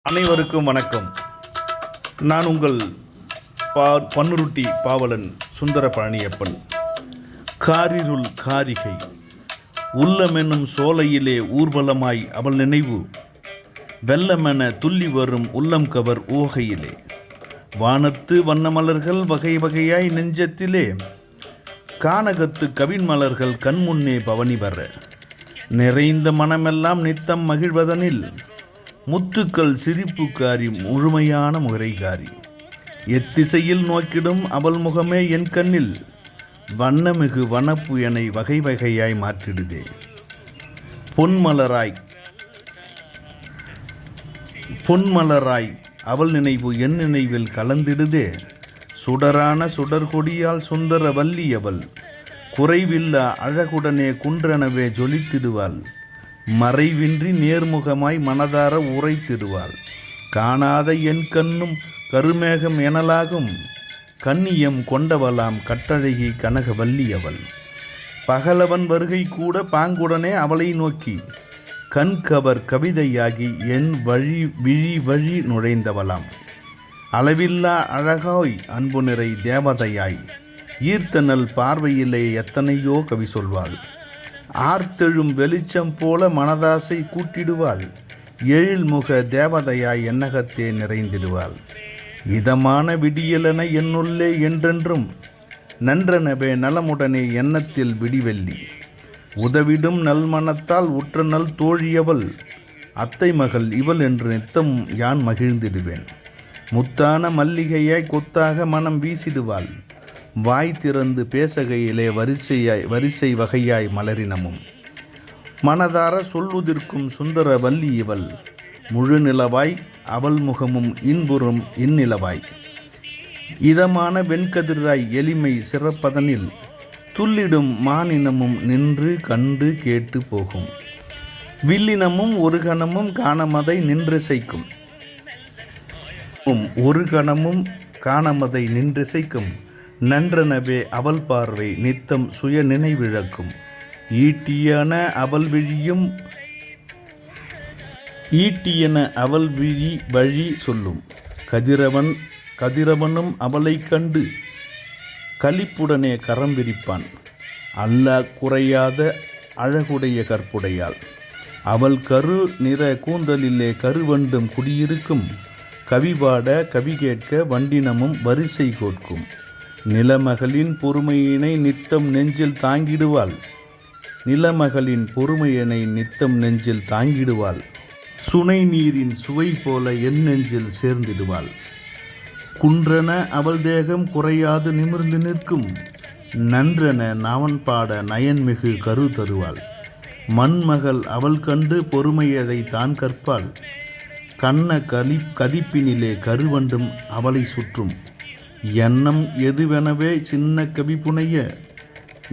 அனைவருக்கும் வணக்கம். நான் உங்கள் பன்னுருட்டி பாவலன் சுந்தர பழனியப்பன். காரிருள் காரிகை உள்ளமெனும் சோலையிலே ஊர்வலமாய் அவள் நினைவு வெள்ளமென துள்ளி வரும் உள்ளம் கவர் ஊகையிலே வானத்து வண்ணமலர்கள் வகை வகையாய் நெஞ்சத்திலே கானகத்து கவின்மலர்கள் கண்முன்னே பவனி வர நிறைந்த மனமெல்லாம் நித்தம் மகிழ்வதனில் முத்துக்கள் சிரிப்புக்காரி முழுமையான முறைகாரி எத்திசையில் நோக்கிடும் அவள் முகமே என் கண்ணில் வண்ணமிகு வனப்பு என வகை வகையாய் மாற்றிடுதே. பொன்மலராய் அவள் நினைவு என் நினைவில் கலந்திடுதே. சுடரான சுடர்கொடியால் சுந்தர வல்லி அவள் குறைவில்லா அழகுடனே குன்றெனவே ஜொலித்திடுவாள். மறைவின்றி நேர்முகமாய் மனதார உரைத்திடுவாள். காணாத என் கண்ணும் கருமேகம் எனலாகும் கண்ணியம் கொண்டவளாம் கட்டழகி கனகவல்லி அவள். பகலவன் வருகை கூட பாங்குடனே அவளை நோக்கி கண்கவர் கவிதையாகி என் விழி நுழைந்தவளாம். அளவில்லா அழகாய் அன்பு நிறை தேவதையாய் ஈர்த்தனல் பார்வையிலே எத்தனையோ கவி சொல்வாள். ஆர்த்தெழும் வெளிச்சம் போல மனதாசை கூட்டிடுவாள். எழில்முக தேவதையாய் எண்ணகத்தே நிறைந்திடுவாள். இதமான விடியலென என்னுள்ளே என்றென்றும் நன்றெனவே நலமுடனே எண்ணத்தில் விடிவெள்ளி உதவிடும் நல்மனத்தால் உற்ற நல் தோழியவள். அத்தை மகள் இவள் என்று நித்தம் யான் மகிழ்ந்திடுவேன். முத்தான மல்லிகையாய் கொத்தாக மனம் வீசிடுவாள். வாய் திறந்து பேசகையிலே வரிசை வகையாய் மலரினமும் மனதார சொல்லுதிர்க்கும் சுந்தர வல்லி இவள். முழு நிலவாய் அவள் முகமும் இன்புறும் இந்நிலவாய் இதமான வெண்கதிராய் எளிமை சிறப்பதனில் துள்ளிடும் மானினமும் நின்று கண்டு கேட்டு போகும். வில்லினமும் ஒரு கணமும் காணமதை நின்றிசைக்கும். ஒரு கணமும் காணமதை நின்றிசைக்கும் நன்றெனவே அவள் பார்வை நித்தம் சுய நினைவிழக்கும். ஈட்டியன அவள் விழி வழி சொல்லும். கதிரவனும் அவளை கண்டு களிப்புடனே கரம் விரிப்பான். அல்லாஹ் குறையாத அழகுடைய கற்புடையாள். அவள் கரு நிற கூந்தலிலே கருவண்டும் குடியிருக்கும். கவிபாட கவி கேட்க வண்டினமும் வரிசை கோட்கும். நிலமகளின் பொறுமையினை நித்தம் நெஞ்சில் தாங்கிடுவாள். சுனை நீரின் சுவை போல என் நெஞ்சில் சேர்ந்திடுவாள். குன்றென அவள் தேகம் குறையாது நிமிர்ந்து நிற்கும். நன்றென நாவன் பாட நயன்மிகு கரு தருவாள். மண்மகள் அவள் கண்டு பொறுமையதை தான் கற்பாள். கண்ண கதிப்பினிலே கருவண்டும் அவளை சுற்றும். எண்ணம் எதுவெனவே சின்ன கவி புனைய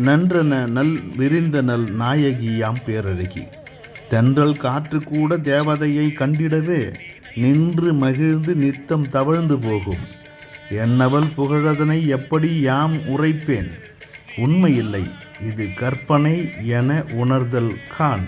நன்றென நல் விரிந்த நல் நாயகியாம் பேரழகி. தென்றல் காற்று கூட தேவதையை கண்டிடவே நின்று மகிழ்ந்து நித்தம் தவழ்ந்து போகும். என்னவள் புகழதனை எப்படி யாம் உரைப்பேன். உண்மையில்லை இது கற்பனை என உணர்தல் கான்.